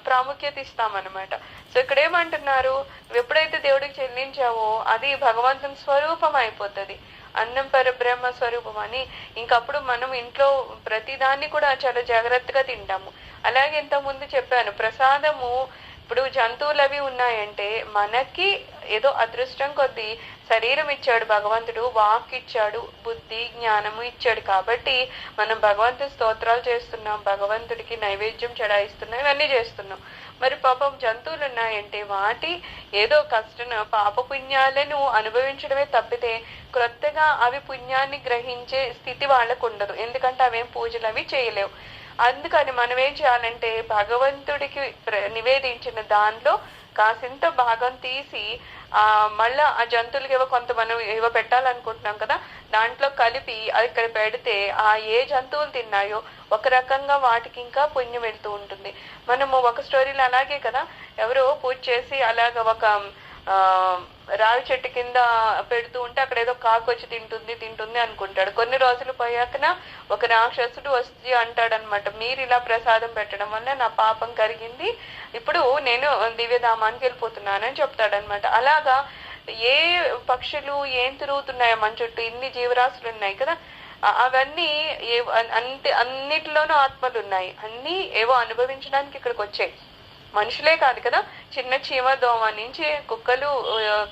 ప్రాముఖ్యత ఇస్తామన్నమాట. సో ఇక్కడ ఏమంటున్నారు, ఎప్పుడైతే దేవుడికి చెల్లించావో అది భగవంతుని స్వరూపం అయిపోతుంది, అన్నం పరబ్రహ్మ స్వరూపం అని. ఇంకప్పుడు మనం ఇంట్లో ప్రతిదాన్ని కూడా చాలా జాగ్రత్తగా తింటాము. అలాగే ఇంతకుముందు చెప్పాను, ప్రసాదము ఇప్పుడు జంతువులు అవి ఉన్నాయంటే మనకి ఏదో అదృష్టం కొద్దీ శరీరం ఇచ్చాడు భగవంతుడు, వాక్ ఇచ్చాడు, బుద్ధి జ్ఞానము ఇచ్చాడు కాబట్టి మనం భగవంతుడి స్తోత్రాలు చేస్తున్నాం, భగవంతుడికి నైవేద్యం చడాయిస్తున్నాం, ఇవన్నీ చేస్తున్నాం. మరి పాపం జంతువులు ఉన్నాయంటే వాటి ఏదో కష్టం పాప పుణ్యాలను అనుభవించడమే తప్పితే క్రొత్తగా అవి పుణ్యాన్ని గ్రహించే స్థితి వాళ్ళకు ఉండదు. ఎందుకంటే అవేం పూజలు అవి చేయలేవు. అందుకని మనం ఏం చేయాలంటే భగవంతుడికి నివేదించిన దానిలో కాసింత భాగం తీసి మళ్ళా ఆ జంతువులకి ఏవో కొంత మనం ఏవో పెట్టాలనుకుంటున్నాం కదా, దాంట్లో కలిపి అది ఇక్కడ పెడితే ఆ ఏ జంతువులు తిన్నాయో ఒక రకంగా వాటికి ఇంకా పుణ్యం వెళ్తూ ఉంటుంది. మనము ఒక స్టోరీలో అలాగే కదా, ఎవరో పూజ చేసి అలాగ ఒక రావి చెట్టు కింద పెడుతూ ఉంటే అక్కడ ఏదో కాకొచ్చి తింటుంది అనుకుంటాడు. కొన్ని రోజులు పోయాకన ఒక రాక్షసుడు వచ్చి అంటాడనమాట, మీరు ఇలా ప్రసాదం పెట్టడం వల్ల నా పాపం కరిగింది, ఇప్పుడు నేను దివ్యధామానికి వెళ్ళిపోతున్నానని చెప్తాడనమాట. అలాగా ఏ పక్షులు ఏం తిరుగుతున్నాయో మన చుట్టూ ఇన్ని జీవరాశులు ఉన్నాయి కదా, అవన్నీ అన్నిటిలోనూ ఆత్మలు ఉన్నాయి, అన్ని ఏవో అనుభవించడానికి ఇక్కడికి వచ్చాయి. మనుషులే కాదు కదా, చిన్న చీమ దోమ నుంచి కుక్కలు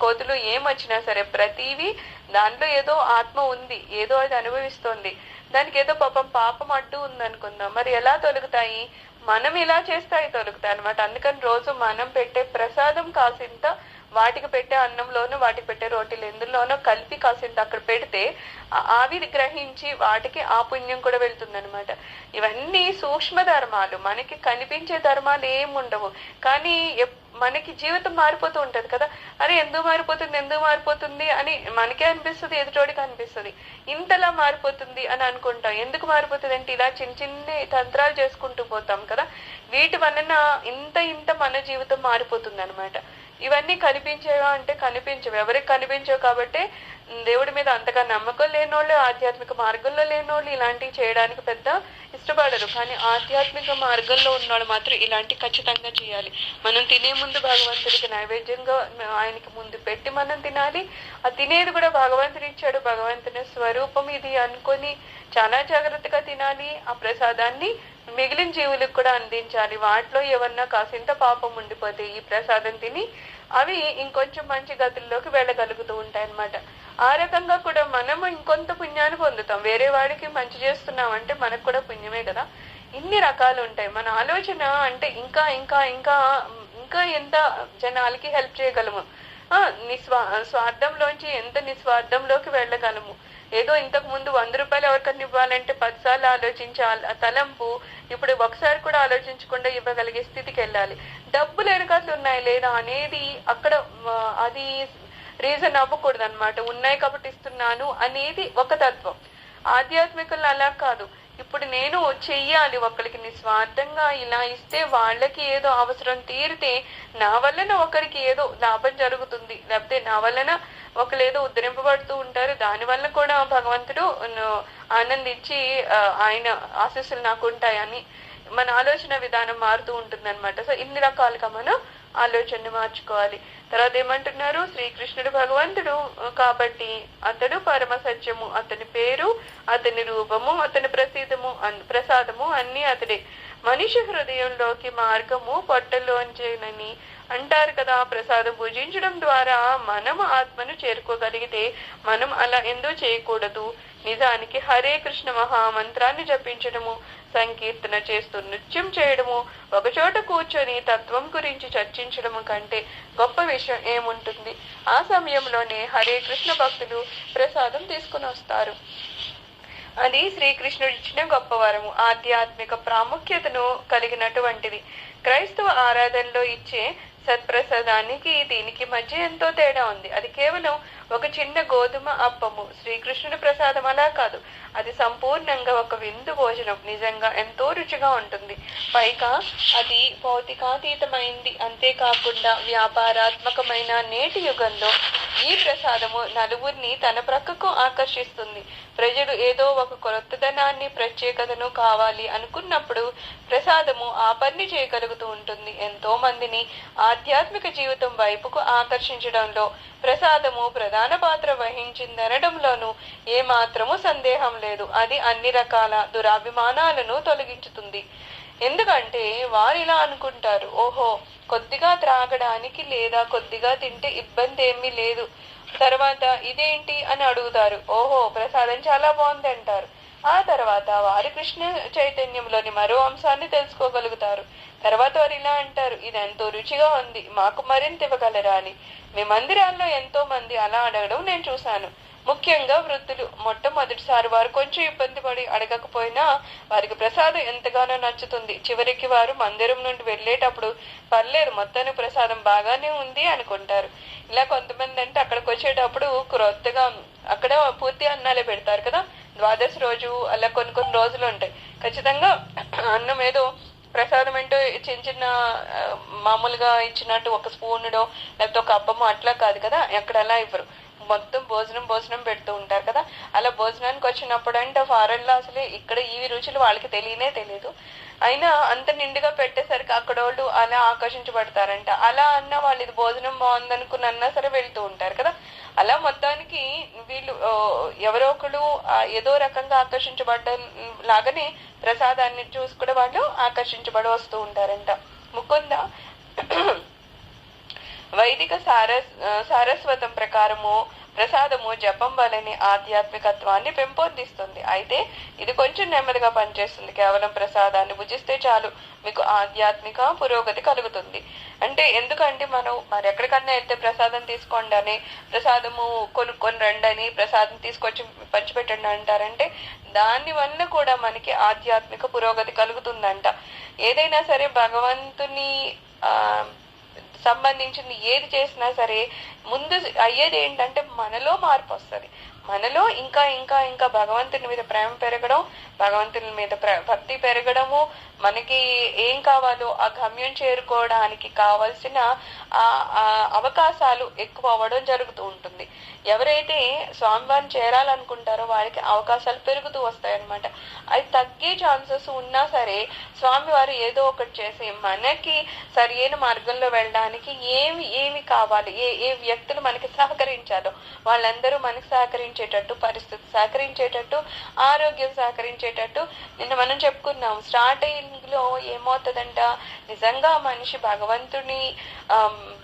కోతులు ఏం వచ్చినా సరే ప్రతివి దాంట్లో ఏదో ఆత్మ ఉంది, ఏదో అది అనుభవిస్తోంది. దానికి ఏదో పాపం అడ్డు ఉంది అనుకుందాం, మరి ఎలా తొలుగుతాయి? మనం ఇలా చేస్తాయి తొలుగుతాయి అనమాట. అందుకని రోజు మనం పెట్టే ప్రసాదం కాసింత వాటికి పెట్టే అన్నంలోనూ వాటికి పెట్టే రోటీలు ఎందులోనో కలిపి కాసింత అక్కడ పెడితే అవి గ్రహించి వాటికి ఆ పుణ్యం కూడా వెళ్తుందనమాట. ఇవన్నీ సూక్ష్మ ధర్మాలు, మనకి కనిపించే ధర్మాలు ఏమి ఉండవు. కానీ మనకి జీవితం మారిపోతూ ఉంటది కదా, అరే ఎందుకు మారిపోతుంది అని మనకే అనిపిస్తుంది, ఎదుటోడికి అనిపిస్తుంది. ఇంతలా మారిపోతుంది అని అనుకుంటాం. ఎందుకు మారిపోతుంది అంటే ఇలా చిన్న తంత్రాలు చేసుకుంటూ పోతాం కదా, వీటి వలన ఇంత మన జీవితం మారిపోతుంది అనమాట. ఇవన్నీ కనిపించేవా అంటే కనిపించవు. ఎవరికి కనిపించవు కాబట్టి దేవుడి మీద అంతగా నమ్మకం లేనోళ్ళు, ఆధ్యాత్మిక మార్గంలో లేనోళ్ళు ఇలాంటివి చేయడానికి పెద్ద ఇష్టపడరు. కానీ ఆధ్యాత్మిక మార్గంలో ఉన్నవాళ్ళు మాత్రం ఇలాంటి ఖచ్చితంగా చేయాలి. మనం తినే ముందు భగవంతుడికి నైవేద్యంగా ఆయనకి ముందు పెట్టి మనం తినాలి. ఆ తినేది కూడా భగవంతుడు ఇచ్చాడు, భగవంతుని స్వరూపం ఇది అనుకొని చాలా జాగ్రత్తగా తినాలి. ఆ ప్రసాదాన్ని మిగిలిన జీవులకు కూడా అందించాలి. వాటిలో ఏమన్నా కాసింత పాపం ఉండిపోతే ఈ ప్రసాదం తిని అవి ఇంకొంచెం మంచి గతుల్లోకి వెళ్ళగలుగుతూ ఉంటాయి అన్నమాట. ఆ రకంగా కూడా మనము ఇంకొంత పుణ్యాన్ని పొందుతాం. వేరే వాడికి మంచి చేస్తున్నాం అంటే మనకు కూడా పుణ్యమే కదా. ఇన్ని రకాలు ఉంటాయి. మన ఆలోచన అంటే ఇంకా ఇంకా ఇంకా ఇంకా ఎంత జనాలకి హెల్ప్ చేయగలము, స్వార్థంలోంచి ఎంత నిస్వార్థంలోకి వెళ్ళగలము. ఏదో ఇంతకు ముందు 100 రూపాయలు ఎవరికన్నా ఇవ్వాలంటే 10 సార్లు ఆలోచించే తలంపు ఇప్పుడు ఒకసారి కూడా ఆలోచించకుండా ఇవ్వగలిగే స్థితికి వెళ్ళాలి. డబ్బులు ఎనకాట్లు ఉన్నాయి లేదా అనేది అక్కడ అది రీజన్ అవ్వకూడదు అనమాట. ఉన్నాయి కాబట్టి ఇస్తున్నాను అనేది ఒక తత్వం. ఆధ్యాత్మికలు అలా కాదు. ఇప్పుడు నేను చెయ్యాలి ఒకరికి నిస్వార్థంగా, ఇలా ఇస్తే వాళ్ళకి ఏదో అవసరం తీరితే నా వలన ఒకరికి ఏదో లాభం జరుగుతుంది, లేకపోతే నా వలన ఒకరు ఏదో ఉద్ధరింపబడుతూ ఉంటారు, దాని వల్ల కూడా భగవంతుడు ఆనందించి ఆయన ఆశీస్సులు నాకు ఉంటాయని మన ఆలోచన విధానం మారుతూ ఉంటుంది అనమాట. సో ఇన్ని రకాలుగా మనం ఆలోచనని మార్చుకోవాలి. తర్వాత ఏమంటున్నారు, శ్రీకృష్ణుడు భగవంతుడు కాబట్టి అతడు పరమ సత్యము, అతని పేరు, అతని రూపము, అతని ప్రసాదము అన్ని అతడే. మనిషి హృదయంలోకి మార్గము పొట్టలోంచేనని అంటారు కదా. ప్రసాదం పూజించడం ద్వారా మనము ఆత్మను చేరుకోగలిగితే మనం అలా ఎందుకు చేయకూడదు? నిజానికి హరే కృష్ణ మహామంత్రాన్ని జపించడము, సంకీర్తన చేస్తూ నృత్యం చేయడము, ఒకచోట కూర్చొని తత్వం గురించి చర్చించడము కంటే గొప్ప విషయం ఏముంటుంది? ఆ సమయంలోనే హరే కృష్ణ భక్తులు ప్రసాదం తీసుకుని వస్తారు. అది శ్రీకృష్ణుడు ఇచ్చిన గొప్ప వరము, ఆధ్యాత్మిక ప్రాముఖ్యతను కలిగినటువంటిది. క్రైస్తవ ఆరాధనలో ఇచ్చే సత్ప్రసాదానికి దీనికి మధ్య ఎంతో తేడా ఉంది. అది కేవలం ఒక చిన్న గోధుమ అప్పము. శ్రీకృష్ణుడి ప్రసాదం అలా కాదు, అది సంపూర్ణంగా ఒక విందు భోజనం. నిజంగా ఎంతో రుచిగా ఉంటుంది. పైగా అది భౌతికాతీతమైంది. అంతేకాకుండా వ్యాపారాత్మకమైన నేటి యుగంలో ఈ ప్రసాదము నలుగురిని తన ప్రక్కకు ఆకర్షిస్తుంది. ప్రజలు ఏదో ఒక కొత్తదనాన్ని, ప్రత్యేకతను కావాలి అనుకున్నప్పుడు ప్రసాదము ఆ పని చేయగలుగుతూ ఉంటుంది. ఎంతో మందిని ఆధ్యాత్మిక జీవితం వైపుకు ఆకర్షించడంలో ప్రసాదము ప్రధాన పాత్ర వహించిందనడంలోనూ ఏమాత్రము సందేహం లేదు. అది అన్ని రకాల దురాభిమానాలను తొలగించుతుంది. ఎందుకంటే వారు ఇలా అనుకుంటారు, ఓహో కొద్దిగా త్రాగడానికి లేదా కొద్దిగా తింటే ఇబ్బంది ఏమీ లేదు. తర్వాత ఇదేంటి అని అడుగుతారు. ఓహో ప్రసాదం చాలా బాగుంది అంటారు. ఆ తర్వాత వారి కృష్ణ చైతన్యంలోని మరో అంశాన్ని తెలుసుకోగలుగుతారు. తర్వాత వారు ఇలా అంటారు, ఇది ఎంతో రుచిగా ఉంది, మాకు మరింత ఇవ్వగలరా అని. మీ మందిరాల్లో ఎంతో మంది అలా అడగడం నేను చూశాను. ముఖ్యంగా వృద్ధులు. మొట్టమొదటిసారి వారు కొంచెం ఇబ్బంది పడి అడగకపోయినా వారికి ప్రసాదం ఎంతగానో నచ్చుతుంది. చివరికి వారు మందిరం నుండి వెళ్ళేటప్పుడు పర్లేదు మొత్తాన్ని ప్రసాదం బాగానే ఉంది అనుకుంటారు. ఇలా కొంతమంది అంటే అక్కడికి వచ్చేటప్పుడు క్రొత్తగా అక్కడ పూర్తి అన్నాలే పెడతారు కదా, ద్వాదశి రోజు అలా కొన్ని రోజులు ఉంటాయి. ఖచ్చితంగా అన్నం ఏదో ప్రసాదం ఏంటో చిన్న చిన్న మామూలుగా ఇచ్చినట్టు ఒక స్పూనుడో లేకపోతే ఒక అప్పమో అట్లా కాదు కదా, ఎక్కడ అలా ఇవ్వరు. మొత్తం భోజనం పెడుతూ ఉంటారు కదా. అలా భోజనానికి వచ్చినప్పుడు అంటే ఫారెన్ లో అసలు ఇక్కడ ఈ రుచులు వాళ్ళకి తెలియదు. అయినా అంత నిండుగా పెట్టేసరికి అక్కడ వాళ్ళు అలా ఆకర్షించబడతారంట. అలా అన్న వాళ్ళు ఇది భోజనం బాగుందనుకుని అన్నా సరే వెళ్తూ ఉంటారు కదా. అలా మొత్తానికి వీళ్ళు ఎవరో ఒకరు ఏదో రకంగా ఆకర్షించబడ్డ లాగానే ప్రసాదాన్ని చూసి కూడా వాళ్ళు ఆకర్షించబడి వస్తూ ఉంటారంట. ముకుంద వైదిక సారస్వతం ప్రకారము ప్రసాదము జపం వలని ఆధ్యాత్మికత్వాన్ని పెంపొందిస్తుంది. అయితే ఇది కొంచెం నెమ్మదిగా పనిచేస్తుంది. కేవలం ప్రసాదాన్ని భుజిస్తే చాలు మీకు ఆధ్యాత్మిక పురోగతి కలుగుతుంది. అంటే ఎందుకంటే మనం మరి ఎక్కడికన్నా వెళ్తే ప్రసాదం తీసుకోండి అని, ప్రసాదము కొనుక్కొని రండి అని, ప్రసాదం తీసుకొచ్చి పంచిపెట్టండి అంటారంటే దాని వల్ల కూడా మనకి ఆధ్యాత్మిక పురోగతి కలుగుతుందంట. ఏదైనా సరే భగవంతుని సంబంధించింది ఏది చేసినా సరే ముందు అయ్యేది ఏంటంటే మనలో మార్పు వస్తుంది. మనలో ఇంకా ఇంకా ఇంకా భగవంతుని మీద ప్రేమ పెరగడం, భగవంతుని మీద భక్తి పెరగడము, మనకి ఏం కావాలో ఆ గమ్యం చేరుకోవడానికి కావలసిన అవకాశాలు ఎక్కువ అవ్వడం జరుగుతూ ఉంటుంది. ఎవరైతే స్వామివారిని చేరాలనుకుంటారో వారికి అవకాశాలు పెరుగుతూ వస్తాయన్నమాట. అవి తగ్గే ఛాన్సెస్ ఉన్నా సరే స్వామివారు ఏదో ఒకటి చేసి మనకి సరైన మార్గంలో వెళ్ళడానికి ఏమి కావాలి, ఏ వ్యక్తులు మనకి సహకరించాలో వాళ్ళందరూ మనకి సహకరించేటట్టు, పరిస్థితి సహకరించేటట్టు, ఆరోగ్యం సహకరించేటట్టు. నిన్న మనం చెప్పుకున్నాం స్టార్టింగ్ లో ఏమవుతుందంట, నిజంగా మనిషి భగవంతుని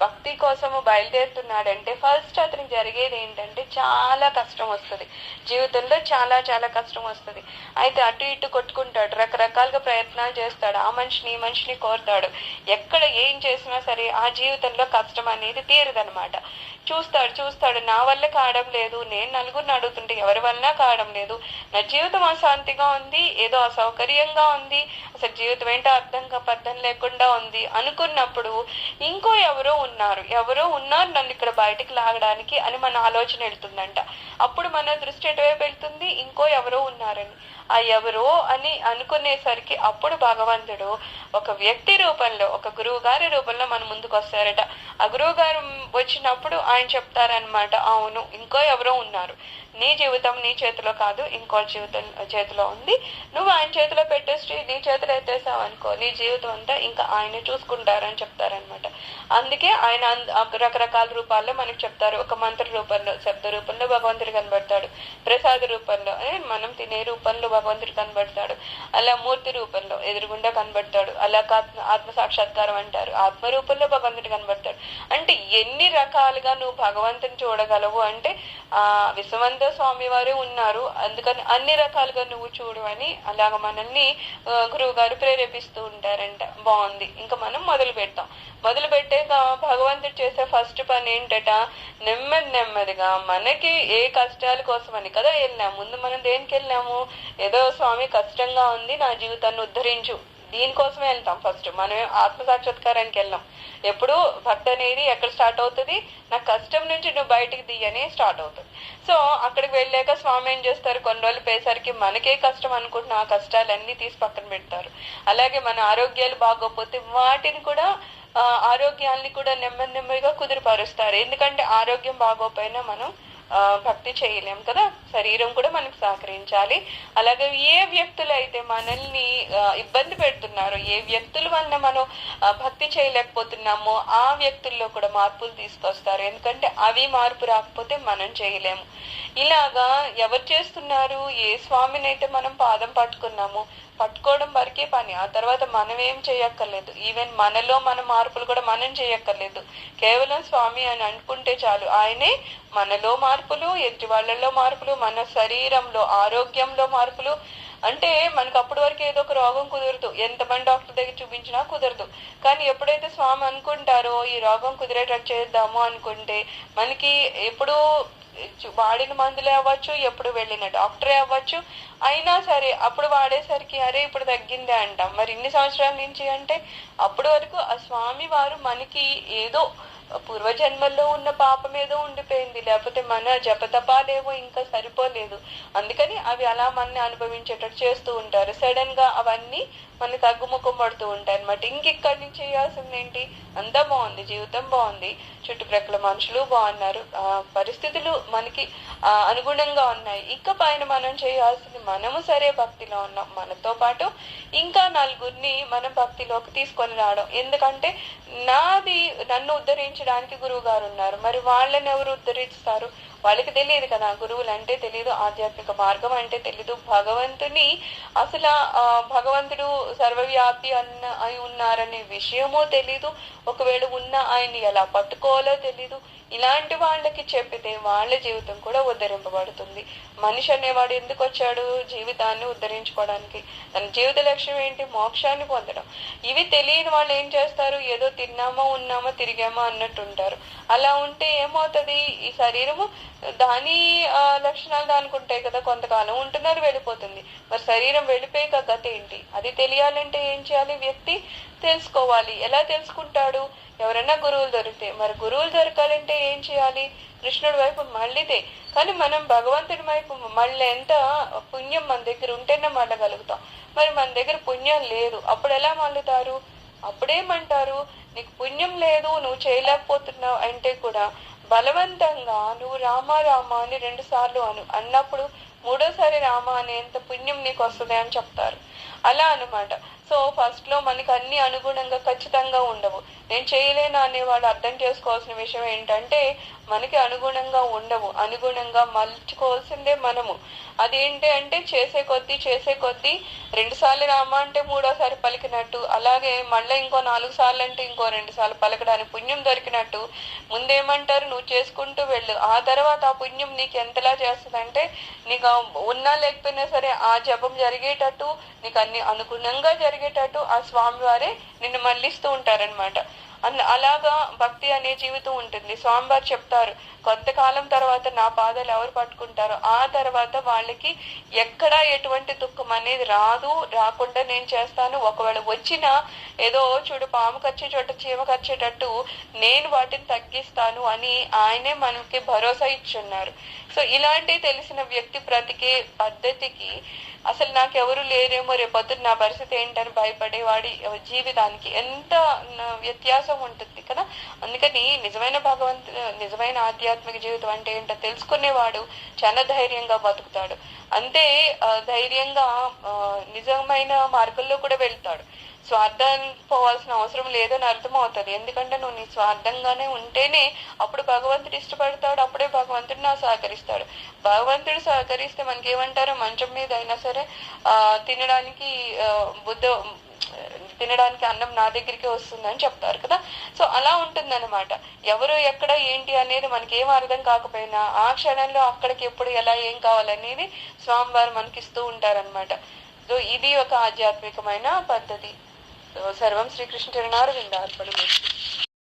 భక్తి కోసము బయలుదేరుతున్నాడంటే ఫస్ట్ అతనికి జరిగేది ఏంటంటే చాలా కష్టం వస్తుంది జీవితంలో, చాలా చాలా కష్టం వస్తుంది. అయితే అటు ఇటు కొట్టుకుంటాడు, రకరకాలుగా ప్రయత్నాలు చేస్తాడు, ఆ మనిషిని ఈ మనిషిని కోరుతాడు. ఎక్కడ ఏం చేసినా సరే ఆ జీవితంలో కష్టం అనేది తీరదనమాట. చూస్తాడు నా వల్ల కావడం లేదు, నేను నలుగురిని అడుగుతుంటే ఎవరి వల్ల కావడం లేదు, నా జీవితం అశాంతిగా ఉంది, ఏదో అసౌకర్యంగా ఉంది, అసలు జీవితం ఏంటో పర్థం లేకుండా ఉంది అనుకున్నప్పుడు ఇంకో ఎవరో ఉన్నారు నన్ను ఇక్కడ బయటికి లాగడానికి అని మన ఆలోచన వెళ్తుందంట. అప్పుడు మన దృష్టి ఎటువైపు వెళ్తుంది, ఇంకో ఎవరో ఉన్నారని. ఆ ఎవరో అని అనుకునేసరికి అప్పుడు భగవంతుడు ఒక వ్యక్తి రూపంలో, ఒక గురువు గారి రూపంలో మన ముందుకు వస్తారట. ఆ గురువు గారు వచ్చినప్పుడు ఆయన చెప్తారనమాట, అవును ఇంకో ఎవరో ఉన్నారు, నీ జీవితం నీ చేతిలో కాదు, ఇంకో జీవితం చేతిలో ఉంది, నువ్వు ఆయన చేతిలో పెట్టేసి నీ చేతిలో ఎత్తేసావు అనుకో, నీ జీవితం అంతా ఇంకా ఆయన చూసుకుంటారని చెప్తారనమాట. అందుకే ఆయన రకరకాల రూపాల్లో మనకు చెప్తారు. ఒక మంత్ర రూపంలో, శబ్ద రూపంలో భగవంతుడు కనబడతాడు, ప్రసాద రూపంలో మనం తినే రూపంలో భగవంతుడు కనబడతాడు, అలా మూర్తి రూపంలో ఎదురుగుండా కనబడతాడు, అలా ఆత్మ సాక్షాత్కారం అంటారు, ఆత్మ రూపంలో భగవంతుడు కనబడతాడు. అంటే ఎన్ని రకాలుగా నువ్వు భగవంతుని చూడగలవు అంటే విశ్వమంత స్వామి వారే ఉన్నారు, అందుకని అన్ని రకాలుగా నువ్వు చూడు అని అలాగ మనల్ని గురువు గారు ప్రేరేపిస్తూ ఉంటారంట. బాగుంది. ఇంకా మనం మొదలు పెట్టాక భగవంతుడు చేసే ఫస్ట్ పని ఏంటట, నెమ్మదిగా మనకి ఏ కష్టాల కోసమని కదా వెళ్ళాము. ముందు మనం దేనికి వెళ్ళాము, ఏదో స్వామి కష్టంగా ఉంది నా జీవితాన్ని ఉద్ధరించు, దీనికోసమే వెళ్తాం. ఫస్ట్ మనం ఆత్మ సాక్షాత్కారానికి వెళ్ళాం. ఎప్పుడు భక్తి అనేది ఎక్కడ స్టార్ట్ అవుతుంది, నా కష్టం నుంచి నువ్వు బయటికి తీయనే స్టార్ట్ అవుతుంది. సో అక్కడికి వెళ్ళాక స్వామి ఏం చేస్తారు, కొన్ని రోజులు పోయేసరికి మనకే కష్టం అనుకుంటున్న ఆ కష్టాలన్నీ తీసి పక్కన పెడతారు. అలాగే మన ఆరోగ్యాలు బాగోకపోతే వాటిని కూడా ఆరోగ్యాన్ని కూడా నెమ్మదిగా కుదిరిపరుస్తారు. ఎందుకంటే ఆరోగ్యం బాగోపోయినా మనం భక్తి చేయలేం కదా, శరీరం కూడా మనకు సహకరించాలి. అలాగే ఏ వ్యక్తులు అయితే మనల్ని ఇబ్బంది పెడుతున్నారో, ఏ వ్యక్తుల వల్ల మనం భక్తి చేయలేకపోతున్నామో ఆ వ్యక్తుల్లో కూడా మార్పులు తీసుకొస్తారు. ఎందుకంటే అవి మార్పు రాకపోతే మనం చేయలేము. ఇలాగా ఎవరు చేస్తున్నారు, ఏ స్వామిని అయితే మనం పాదం పట్టుకోవడం వరకే పని, ఆ తర్వాత మనం ఏం చేయక్కర్లేదు. ఈవెన్ మనలో మన మార్పులు కూడా మనం చేయక్కర్లేదు, కేవలం స్వామి అని అనుకుంటే చాలు. ఆయనే మనలో మార్పులు, ఎదుటి వాళ్ళలో మార్పులు, మన శరీరంలో ఆరోగ్యంలో మార్పులు. అంటే మనకు అప్పటి వరకు ఏదో ఒక రోగం కుదరదు, ఎంతమంది డాక్టర్ దగ్గర చూపించినా కుదరదు. కానీ ఎప్పుడైతే స్వామి అనుకుంటారో ఈ రోగం కుదిరేటట్టు చేద్దాము అనుకుంటే, మనకి ఎప్పుడు వాడిన మందులే అవ్వచ్చు, ఎప్పుడు వెళ్ళిన డాక్టరే అవ్వచ్చు, అయినా సరే అప్పుడు వాడేసరికి అరే ఇప్పుడు తగ్గిందే అంటాం. మరి ఇన్ని సంవత్సరాల నుంచి అంటే అప్పటి వరకు ఆ స్వామి వారు మనకి ఏదో పూర్వజన్మల్లో ఉన్న పాపం ఏదో ఉండిపోయింది, లేకపోతే మన జపతపాలేవో ఇంకా సరిపోలేదు, అందుకని అవి అలా మనని అనుభవించేటట్టు చేస్తూ ఉంటారు. సడన్ గా అవన్నీ మనకి తగ్గుముఖం పడుతూ ఉంటాయి అనమాట. ఇంకెక్కడి నుంచి చేయాల్సింది ఏంటి, అంతా బాగుంది, జీవితం బాగుంది, చుట్టుప్రక్కల మనుషులు బాగున్నారు, పరిస్థితులు మనకి అనుగుణంగా ఉన్నాయి. ఇక పైన మనం చేయాల్సింది, మనము సరే భక్తిలో ఉన్నాం, మనతో పాటు ఇంకా నలుగురిని మనం భక్తిలోకి తీసుకొని రావడం. ఎందుకంటే నన్ను ఉద్ధరించడానికి గురువు గారు ఉన్నారు, మరి వాళ్ళని ఎవరు ఉద్ధరిస్తారు, వాళ్ళకి తెలియదు కదా, గురువులు అంటే తెలియదు, ఆధ్యాత్మిక మార్గం అంటే తెలీదు, భగవంతుని అసలు భగవంతుడు సర్వవ్యాపి అయి ఉన్నారనే విషయమో తెలీదు, ఒకవేళ ఉన్న ఆయన్ని ఎలా పట్టుకోవాలో తెలీదు. ఇలాంటి వాళ్ళకి చెప్పితే వాళ్ళ జీవితం కూడా ఉద్ధరింపబడుతుంది. మనిషి అనేవాడు ఎందుకు వచ్చాడు, జీవితాన్ని ఉద్ధరించుకోవడానికి. తన జీవిత లక్ష్యం ఏంటి, మోక్షాన్ని పొందడం. ఇవి తెలియని వాళ్ళు ఏం చేస్తారు, ఏదో తిన్నామో ఉన్నామో తిరిగామో అన్నట్టు ఉంటారు. అలా ఉంటే ఏమవుతుంది, ఈ శరీరము దాని లక్షణాలు దానికి ఉంటాయి కదా, కొంతకాలం ఉంటున్నారు వెళ్ళిపోతుంది. మరి శరీరం వెళ్ళిపోయాక గత ఏంటి, అది తెలియాలంటే ఏం చేయాలి, వ్యక్తి తెలుసుకోవాలి. ఎలా తెలుసుకుంటాడు, ఎవరైనా గురువులు దొరికితే. మరి గురువులు దొరకాలంటే ఏం చేయాలి, కృష్ణుడి వైపు మళ్ళీతే. కానీ మనం భగవంతుడి వైపు మళ్ళీ ఎంత పుణ్యం మన దగ్గర ఉంటేనే మళ్ళగలుగుతాం. మరి మన దగ్గర పుణ్యం లేదు, అప్పుడు ఎలా మళ్ళుతారు? అప్పుడేమంటారు, నీకు పుణ్యం లేదు, నువ్వు చేయలేకపోతున్నావు అంటే కూడా బలవంతంగా నువ్వు రామ రామ అని 2 సార్లు అన్నప్పుడు మూడోసారి రామ అనేంత పుణ్యం నీకు వస్తుంది అని చెప్తారు. అలా అనమాట. సో ఫస్ట్ లో మనకి అన్ని అనుగుణంగా ఖచ్చితంగా ఉండవు. నేను చేయలేను అనేవాళ్ళు అర్థం చేసుకోవాల్సిన విషయం ఏంటంటే, మనకి అనుగుణంగా ఉండవు, అనుగుణంగా మలుచుకోవాల్సిందే మనము. అదేంటి అంటే చేసే కొద్దీ 2 సార్లు రామ అంటే మూడోసారి పలికినట్టు, అలాగే మళ్ళీ ఇంకో 4 సార్లు అంటే ఇంకో 2 సార్లు పలకడానికి పుణ్యం దొరికినట్టు. ముందేమంటారు, నువ్వు చేసుకుంటూ వెళ్ళు, ఆ తర్వాత ఆ పుణ్యం నీకు ఎంతలా చేస్తుందంటే, నీకు ఉన్నా లేకపోయినా సరే ఆ జపం జరిగేటట్టు, నీకు అన్ని అనుగుణంగా జరిగేటట్టు ఆ స్వామి వారే నిన్ను మళ్ళిస్తూ ఉంటారనమాట. అలాగా భక్తి అనే జీవితం ఉంటుంది. స్వామివారు చెప్తారు, కొంతకాలం తర్వాత నా పాదాలు ఎవరు పట్టుకుంటారో ఆ తర్వాత వాళ్ళకి ఎక్కడా ఎటువంటి దుఃఖం అనేది రాకుండా నేను చేస్తాను. ఒకవేళ వచ్చినా ఏదో చూడు పాము కచ్చే చోట చీమ కచ్చేటట్టు నేను వాటిని తగ్గిస్తాను అని ఆయనే మనకి భరోసా ఇచ్చున్నారు. సో ఇలాంటి తెలిసిన వ్యక్తి బ్రతికే పద్ధతికి అసలు నాకెవరు లేరేమో, రేపొద్దున నా పరిస్థితి ఏంటని భయపడే వాడి జీవితానికి ఎంత వ్యత్యాసం ఉంటుంది కదా. అందుకని నిజమైన ఆధ్యాత్మిక జీవితం అంటే ఏంటో తెలుసుకునేవాడు చాలా ధైర్యంగా బతుకుతాడు. అంతే ధైర్యంగా నిజమైన మార్గంలో కూడా వెళ్తాడు. స్వార్థానికి పోవాల్సిన అవసరం లేదని అర్థమవుతుంది. ఎందుకంటే నువ్వు నీ స్వార్థంగానే ఉంటేనే అప్పుడు భగవంతుడు ఇష్టపడతాడు, అప్పుడే భగవంతుడు నా సహకరిస్తాడు. భగవంతుడు సహకరిస్తే మనకి ఏమంటారు, మంచం మీద అయినా సరే తినడానికి అన్నం నా దగ్గరికి వస్తుందని చెప్తారు కదా. సో అలా ఉంటుందన్నమాట. ఎవరు ఎక్కడ ఏంటి అనేది మనకి ఏం అర్థం కాకపోయినా ఆ క్షణంలో అక్కడికి ఎప్పుడు ఎలా ఏం కావాలనేది స్వామివారు మనకి ఇస్తూ ఉంటారనమాట. సో ఇది ఒక ఆధ్యాత్మికమైన పద్ధతి. సర్వం శ్రీకృష్ణ చరణారవిందార్పణమస్తు.